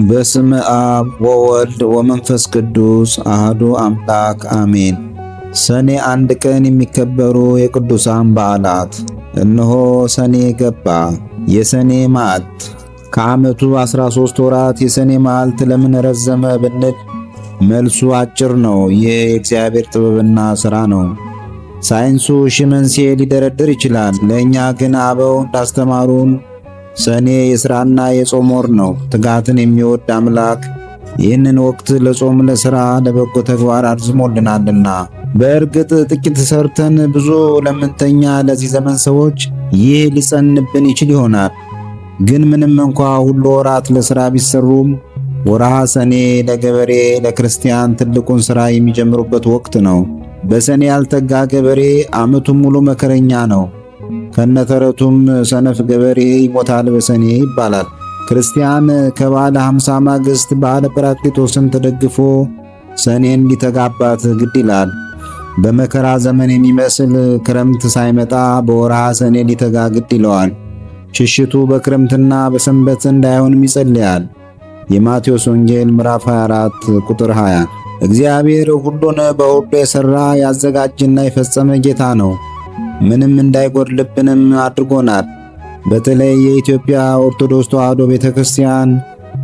በስመ አብ ወወልድ ወመንፈስ ቅዱስ አህዱ አምላክ አሜን። ሰኔ 1 ቀን የሚከበሩ የቅዱሳን በዓላት። እነሆ ሰኔ ገባ። የሰኔ መዓልት። ከዓመቱ 13 ወራት የሰኔ መዓልት ለምን ረዘመ ብንል መልሱ አጭር ነው። ይህ የእግዚአብሔር ጥበብና ሥራ ነው። ሳይንሱ ሺህ መንስኤ ሊደረድር ይችላል። ለእኛ ግን አበው እንዳስተማሩን ሰኔ የሥራና የጾም ወር ነው። ትጋትን የሚወድ አምላክ ይህንን ወቅት ለጾም፣ ለሥራ፣ ለበጎ ተግባር አርዝሞልናልና። በእርግጥ ጥቂት ሰርተን ብዙ ለምንተኛ ለዚህ ዘመን ሰዎች ይህ ሊጸንብን ይችል ይሆናል። ግን ምንም እንኳ ሁሉ ወራት ለሥራ ቢሰሩም ወርሃ ሰኔ ለገበሬ ለክርስቲያን ትልቁን ሥራ የሚጀምሩበት ወቅት ነው። በሰኔ ያልተጋ ገበሬ ዓመቱን ሙሉ መከረኛ ነው። ከነተረቱም ሰነፍ ገበሬ ይሞታል በሰኔ ይባላል። ክርስቲያን ከበዓለ ሃምሳ ማግስት በዓለ ጰራቅሊጦስን ተደግፎ ሰኔን ሊተጋባት ግድ ይላል። በመከራ ዘመን የሚመስል ክረምት ሳይመጣ በወርሃ ሰኔ ሊተጋ ግድ ይለዋል። ሽሽቱ በክረምትና በሰንበት እንዳይሆንም ይጸልያል። የማቴዎስ ወንጌል ምዕራፍ 24 ቁጥር 20። እግዚአብሔር ሁሉን በሁሉ የሠራ ያዘጋጅና የፈጸመ ጌታ ነው። ምንም እንዳይጎድልብንም አድርጎናል። በተለይ የኢትዮጵያ ኦርቶዶክስ ተዋሕዶ ቤተክርስቲያን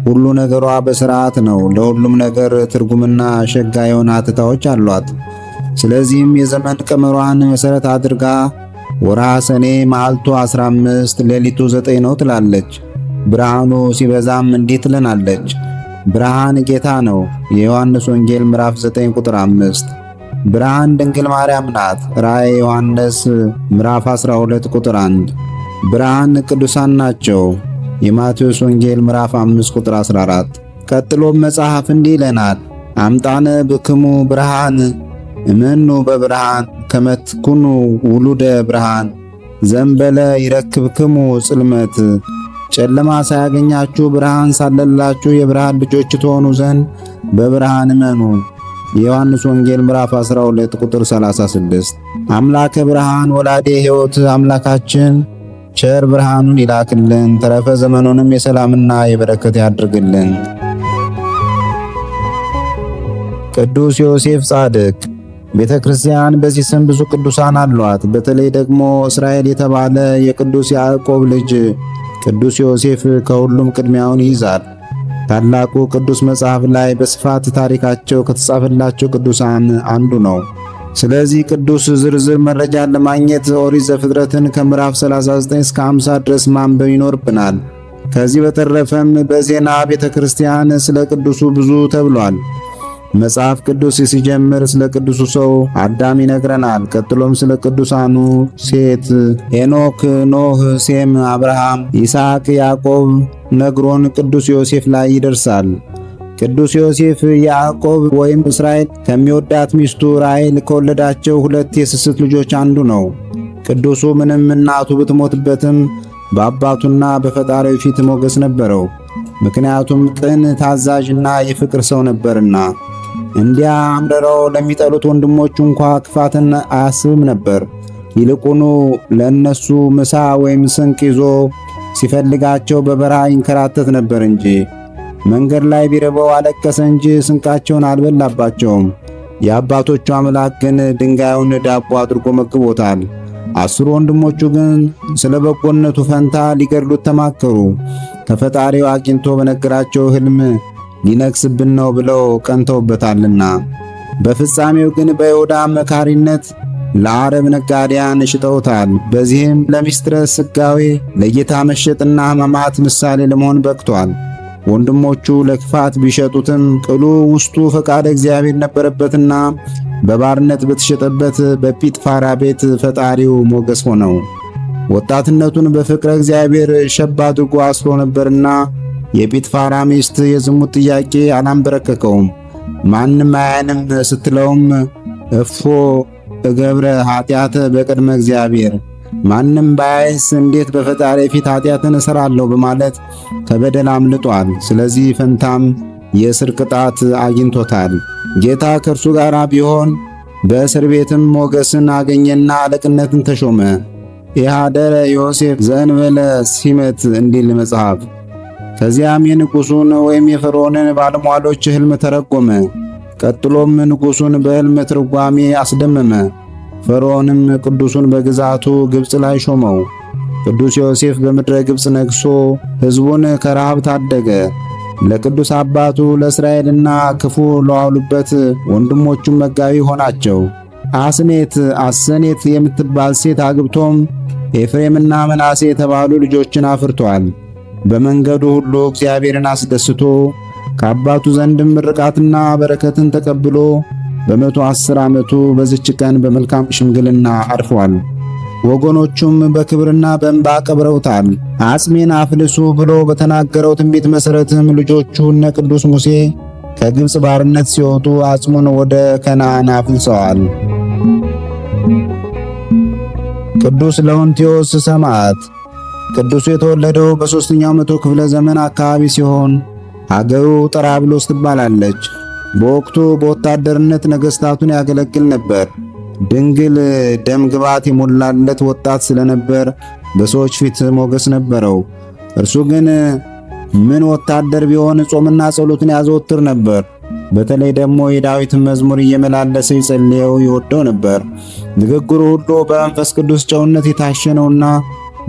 ሁሉ ነገሯ በሥርዓት ነው። ለሁሉም ነገር ትርጉምና ሸጋ የሆነ ሐተታዎች አሏት። ስለዚህም የዘመን ቀመሯን መሠረት አድርጋ ወርሃ ሰኔ መዓልቱ 15 ሌሊቱ 9 ነው ትላለች። ብርሃኑ ሲበዛም እንዲህ ትለናለች። ብርሃን ጌታ ነው። የዮሐንስ ወንጌል ምዕራፍ 9 ቁጥር 5። ብርሃን ድንግል ማርያም ናት። ራእየ ዮሐንስ ምዕራፍ 12 ቁጥር 1። ብርሃን ቅዱሳን ናቸው። የማቴዎስ ወንጌል ምዕራፍ 5 ቁጥር 14። ቀጥሎም መጽሐፍ እንዲህ ይለናል። አምጣነ ብክሙ ብርሃን እመኑ በብርሃን ከመትኩኑ ውሉደ ብርሃን ዘንበለ ይረክብክሙ ጽልመት። ጨለማ ሳያገኛችሁ ብርሃን ሳለላችሁ የብርሃን ልጆች ትሆኑ ዘንድ በብርሃን እመኑ። የዮሐንስ ወንጌል ምዕራፍ 12 ቁጥር 36። አምላከ ብርሃን ወላዴ ሕይወት አምላካችን ቸር ብርሃኑን ይላክልን፣ ተረፈ ዘመኑንም የሰላምና የበረከት ያድርግልን። ቅዱስ ዮሴፍ ጻድቅ። ቤተ ክርስቲያን በዚህ ስም ብዙ ቅዱሳን አሏት። በተለይ ደግሞ እስራኤል የተባለ የቅዱስ ያዕቆብ ልጅ ቅዱስ ዮሴፍ ከሁሉም ቅድሚያውን ይይዛል። ታላቁ ቅዱስ መጽሐፍ ላይ በስፋት ታሪካቸው ከተጻፈላቸው ቅዱሳን አንዱ ነው። ስለዚህ ቅዱስ ዝርዝር መረጃን ለማግኘት ኦሪት ዘፍጥረትን ከምዕራፍ 39 እስከ 50 ድረስ ማንበብ ይኖርብናል። ከዚህ በተረፈም በዜና ቤተ ክርስቲያን ስለ ቅዱሱ ብዙ ተብሏል። መጽሐፍ ቅዱስ ሲጀምር ስለ ቅዱሱ ሰው አዳም ይነግረናል። ቀጥሎም ስለ ቅዱሳኑ ሴት ሄኖክ፣ ኖህ፣ ሴም፣ አብርሃም፣ ይስሐቅ፣ ያዕቆብ ነግሮን ቅዱስ ዮሴፍ ላይ ይደርሳል። ቅዱስ ዮሴፍ ያዕቆብ ወይም እስራኤል ከሚወዳት ሚስቱ ራሔል ከወለዳቸው 2 የስስት ልጆች አንዱ ነው። ቅዱሱ ምንም እናቱ ብትሞትበትም በአባቱና በፈጣሪው ፊት ሞገስ ነበረው። ምክንያቱም ቅን፣ ታዛዥና የፍቅር ሰው ነበርና። እንዲያ አምርረው ለሚጠሉት ወንድሞቹ እንኳ ክፋትን አያስብም ነበር። ይልቁኑ ለእነሱ ምሳ ወይም ስንቅ ይዞ ሲፈልጋቸው በበረሃ ይንከራተት ነበር እንጂ። መንገድ ላይ ቢርበው አለቀሰ እንጂ ስንቃቸውን አልበላባቸውም። የአባቶቹ አምላክ ግን ድንጋዩን ዳቦ አድርጎ መግቦታል። 10 ወንድሞቹ ግን ስለ በጎነቱ ፈንታ ሊገድሉት ተማከሩ። ከፈጣሪው አግኝቶ በነገራቸው ሕልም ሊነግስብን ነው ብለው ቀንተውበታልና። በፍጻሜው ግን በይሁዳ መካሪነት ለአረብ ነጋዴያን ሽጠውታል። በዚህም ለምስጢረ ሥጋዌ ለጌታ መሸጥና ሕማማት ምሳሌ ለመሆን በቅቷል። ወንድሞቹ ለክፋት ቢሸጡትም ቅሉ ውስጡ ፈቃደ እግዚአብሔር ነበረበትና በባርነት በተሸጠበት በጲጥፋራ ቤት ፈጣሪው ሞገስ ሆነው። ወጣትነቱን በፍቅረ እግዚአብሔር ሸባ አድርጎ አስሮ ነበርና የጲጥፋራ ሚስት የዝሙት ጥያቄ አላንበረከከውም። ማንም አያንም ስትለውም እፎ እገብረ ኃጢአተ በቅድመ እግዚአብሔር፣ ማንም ባያይስ እንዴት በፈጣሪ ፊት ኃጢአትን እሰራለሁ በማለት ከበደል አምልጧል። ስለዚህ ፈንታም የእስር ቅጣት አግኝቶታል። ጌታ ከእርሱ ጋር ቢሆን በእስር ቤትም ሞገስን አገኘና አለቅነትን ተሾመ። የሃደረ ዮሴፍ ዘእንበለ ሲመት እንዲል መጽሐፍ። ከዚያም የንጉሡን ወይም የፈርዖንን ባለሟሎች ሕልም ተረጎመ። ቀጥሎም ንጉሡን በሕልም ትርጓሜ አስደመመ። ፈርዖንም ቅዱሱን በግዛቱ ግብፅ ላይ ሾመው። ቅዱስ ዮሴፍ በምድረ ግብፅ ነግሶ ሕዝቡን ከረሃብ ታደገ። ለቅዱስ አባቱ ለእስራኤልና ክፉ ለዋሉበት ወንድሞቹም መጋቢ ሆናቸው። አሰኔት የምትባል ሴት አግብቶም ኤፍሬምና መናሴ የተባሉ ልጆችን አፍርቷል። በመንገዱ ሁሉ እግዚአብሔርን አስደስቶ ከአባቱ ዘንድም ምርቃትና በረከትን ተቀብሎ በ110 ዓመቱ በዚች ቀን በመልካም ሽምግልና አርፏል። ወገኖቹም በክብርና በእንባ ቀብረውታል። አጽሜን አፍልሱ ብሎ በተናገረው ትንቢት መሠረትም ልጆቹ እነ ቅዱስ ሙሴ ከግብፅ ባርነት ሲወጡ አጽሙን ወደ ከነዓን አፍልሰዋል። ቅዱስ ለውንቲዮስ ሰማዕት። ቅዱሱ የተወለደው በ3ኛው መቶ ክፍለ ዘመን አካባቢ ሲሆን አገሩ ጠራብሎስ ትባላለች። በወቅቱ በወታደርነት ነገሥታቱን ያገለግል ነበር። ድንግል ደም ግባት የሞላለት ወጣት ስለነበር በሰዎች ፊት ሞገስ ነበረው። እርሱ ግን ምን ወታደር ቢሆን ጾምና ጸሎትን ያዘወትር ነበር። በተለይ ደግሞ የዳዊትን መዝሙር እየመላለሰ ይጸልየው ይወደው ነበር። ንግግሩ ሁሉ በመንፈስ ቅዱስ ጨውነት የታሸ ነውና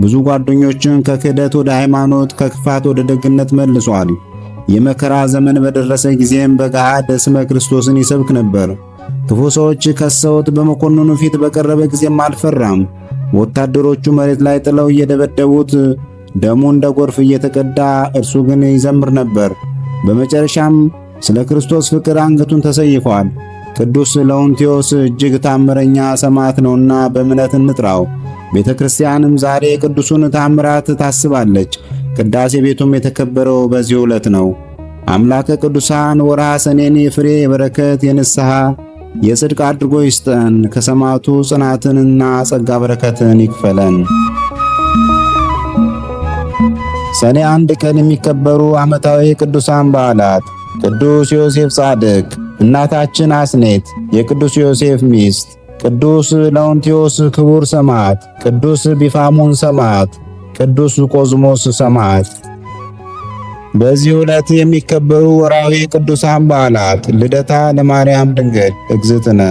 ብዙ ጓደኞችን ከክህደት ወደ ሃይማኖት፣ ከክፋት ወደ ደግነት መልሷል። የመከራ ዘመን በደረሰ ጊዜም በገሃድ ስመ ክርስቶስን ይሰብክ ነበር። ክፉ ሰዎች ከሰውት በመኮንኑ ፊት በቀረበ ጊዜም አልፈራም። ወታደሮቹ መሬት ላይ ጥለው እየደበደቡት ደሙ እንደ ጎርፍ እየተቀዳ እርሱ ግን ይዘምር ነበር። በመጨረሻም ስለ ክርስቶስ ፍቅር አንገቱን ተሰይፏል። ቅዱስ ለውንቲዮስ እጅግ ታምረኛ ሰማዕት ነውና በእምነት እንጥራው። ቤተ ክርስቲያንም ዛሬ ቅዱሱን ታምራት ታስባለች። ቅዳሴ ቤቱም የተከበረው በዚህ ዕለት ነው። አምላከ ቅዱሳን ወርሃ ሰኔን የፍሬ የበረከት የንስሐ የጽድቅ አድርጎ ይስጠን። ከሰማዕቱ ጽናትንና ጸጋ በረከትን ይክፈለን። ሰኔ 1 ቀን የሚከበሩ ዓመታዊ ቅዱሳን በዓላት፦ ቅዱስ ዮሴፍ ጻድቅ፣ እናታችን አስኔት የቅዱስ ዮሴፍ ሚስት፣ ቅዱስ ለውንቲዮስ ክቡር ሰማዕት፣ ቅዱስ ቢፋሞን ሰማዕት፣ ቅዱስ ቆዝሞስ ሰማዕት። በዚህ ዕለት የሚከበሩ ወርሃዊ ቅዱሳን በዓላት፦ ልደታ ለማርያም ድንግል እግዝእትነ፣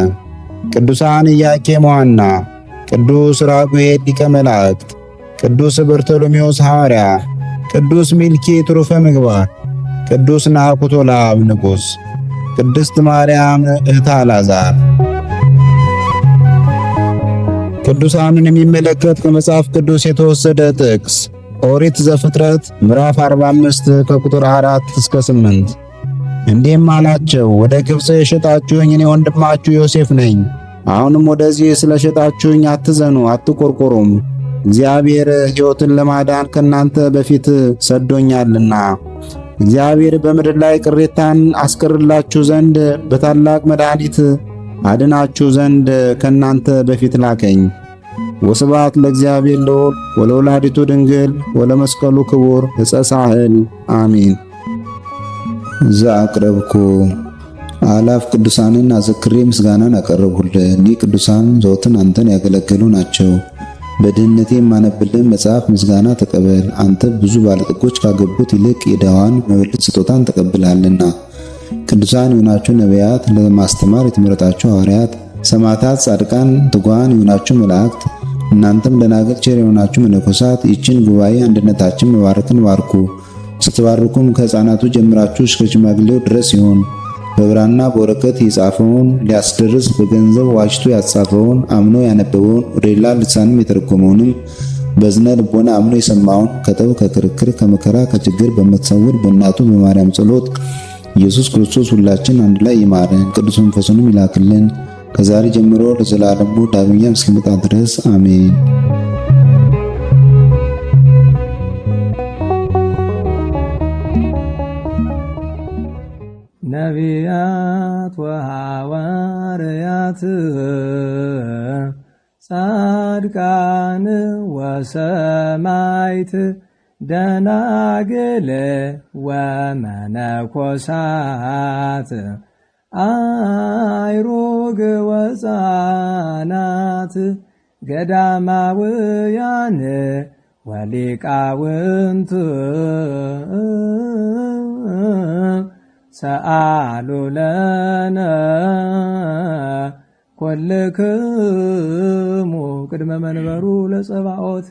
ቅዱሳን ኢያቄም ወሐና፣ ቅዱስ ራጉኤል ሊቀ መላእክት፣ ቅዱስ በርተሎሜዎስ ሐዋርያ፣ ቅዱስ ሚልኪ ትሩፈ ምግባር፣ ቅዱስ ናኩቶ ለአብ ንጉሥ፣ ቅድስት ማርያም እህተ አልዓዛር። ቅዱሳንን የሚመለከት ከመጽሐፍ ቅዱስ የተወሰደ ጥቅስ ኦሪት ዘፍጥረት ምዕራፍ 45 ከቁጥር 4 እስከ 8። እንዲህም አላቸው፣ ወደ ግብፅ የሸጣችሁኝ እኔ ወንድማችሁ ዮሴፍ ነኝ። አሁንም ወደዚህ ስለ ሸጣችሁኝ አትዘኑ፣ አትቆርቆሩም። እግዚአብሔር ሕይወትን ለማዳን ከእናንተ በፊት ሰዶኛልና። እግዚአብሔር በምድር ላይ ቅሬታን አስቀርላችሁ ዘንድ በታላቅ መድኃኒት አድናችሁ ዘንድ ከእናንተ በፊት ላከኝ። ወስብሐት ለእግዚአብሔር ለወልድ ወለወላዲቱ ድንግል ወለመስቀሉ ክቡር ዕፀ ሳህል አሜን። ዘአቅረብኩ አላፍ ቅዱሳንን አዘክሬ ምስጋናን አቀረብሁልህ። እኒህ ቅዱሳን ዘወትር አንተን ያገለገሉ ናቸው። በድህነቴ የማነብልህ መጽሐፍ ምስጋና ተቀበል። አንተ ብዙ ባለጠጎች ካገቡት ይልቅ የድሃዋን መበለት ስጦታን ተቀብላለና። ቅዱሳን የሆናችሁ ነቢያት፣ ለማስተማር የተመረጣችሁ ሐዋርያት፣ ሰማዕታት፣ ጻድቃን፣ ትጉሃን የሆናችሁ መላእክት፣ እናንተም ደናግል ቸር የሆናችሁ መነኮሳት ይህችን ጉባኤ አንድነታችን መባረክን ባርኩ። ስትባርኩም ከሕፃናቱ ጀምራችሁ እስከ ሽማግሌው ድረስ ይሁን። በብራና በወረቀት የጻፈውን ሊያስደርስ በገንዘብ ዋጅቶ ያጻፈውን አምኖ ያነበበውን ወደ ሌላ ልሳንም የተረጎመውንም በዝነ ልቦና አምኖ የሰማውን ከጠብ ከክርክር ከመከራ ከችግር በምትሰውር በእናቱ በማርያም ጸሎት ኢየሱስ ክርስቶስ ሁላችን አንድ ላይ ይማረን፣ ቅዱስ መንፈሱንም ይላክልን ከዛሬ ጀምሮ ለዘላለሙ ዳግመኛም እስኪመጣ ድረስ አሜን። ነቢያት ወሐዋርያት ጻድቃን ወሰማዕት ደናግል ወመነኮሳት አይሩግ ወሕፃናት ገዳማውያን ወሊቃውንት ሰአሉ ለነ ኮልክሙ ቅድመ መንበሩ ለጸባኦት